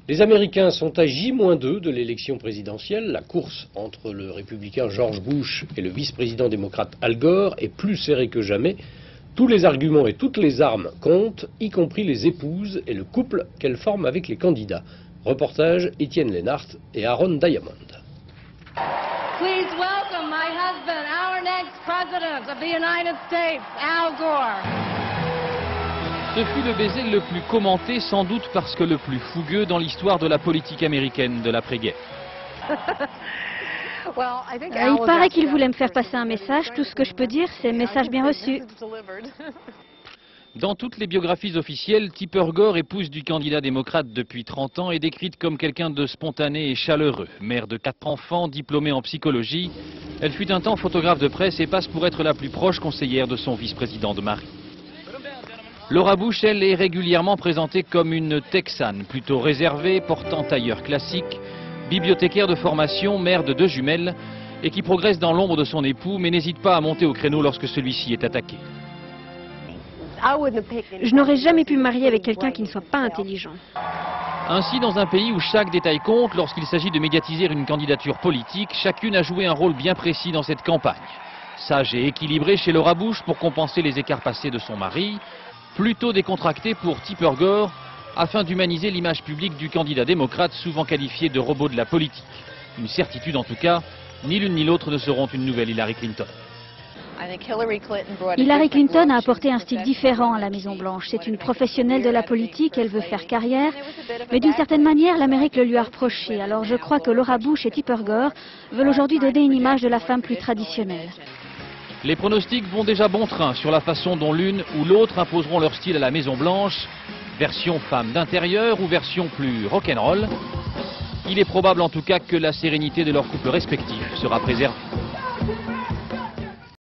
Les Américains sont à J-2 de l'élection présidentielle. La course entre le républicain George Bush et le vice-président démocrate Al Gore est plus serrée que jamais. Tous les arguments et toutes les armes comptent, y compris les épouses et le couple qu'elles forment avec les candidats. Reportage Étienne Lénart et Aaron Diamond. Please welcome my husband, our next president of the United States, Al Gore. Ce fut le baiser le plus commenté, sans doute parce que le plus fougueux dans l'histoire de la politique américaine de l'après-guerre. Il paraît qu'il voulait me faire passer un message. Tout ce que je peux dire, c'est message bien reçu. Dans toutes les biographies officielles, Tipper Gore, épouse du candidat démocrate depuis 30 ans, est décrite comme quelqu'un de spontané et chaleureux. Mère de 4 enfants, diplômée en psychologie, elle fut un temps photographe de presse et passe pour être la plus proche conseillère de son vice-président de mari. Laura Bush, elle, est régulièrement présentée comme une Texane, plutôt réservée, portant tailleur classique, bibliothécaire de formation, mère de 2 jumelles, et qui progresse dans l'ombre de son époux, mais n'hésite pas à monter au créneau lorsque celui-ci est attaqué. Je n'aurais jamais pu me marier avec quelqu'un qui ne soit pas intelligent. Ainsi, dans un pays où chaque détail compte, lorsqu'il s'agit de médiatiser une candidature politique, chacune a joué un rôle bien précis dans cette campagne. Sage et équilibrée chez Laura Bush pour compenser les écarts passés de son mari, plutôt décontractée pour Tipper Gore, afin d'humaniser l'image publique du candidat démocrate souvent qualifié de robot de la politique. Une certitude en tout cas, ni l'une ni l'autre ne seront une nouvelle Hillary Clinton. Hillary Clinton a apporté un style différent à la Maison-Blanche. C'est une professionnelle de la politique, elle veut faire carrière, mais d'une certaine manière, l'Amérique le lui a reproché. Alors je crois que Laura Bush et Tipper Gore veulent aujourd'hui donner une image de la femme plus traditionnelle. Les pronostics vont déjà bon train sur la façon dont l'une ou l'autre imposeront leur style à la Maison-Blanche, version femme d'intérieur ou version plus rock'n'roll. Il est probable en tout cas que la sérénité de leur couple respectif sera préservée.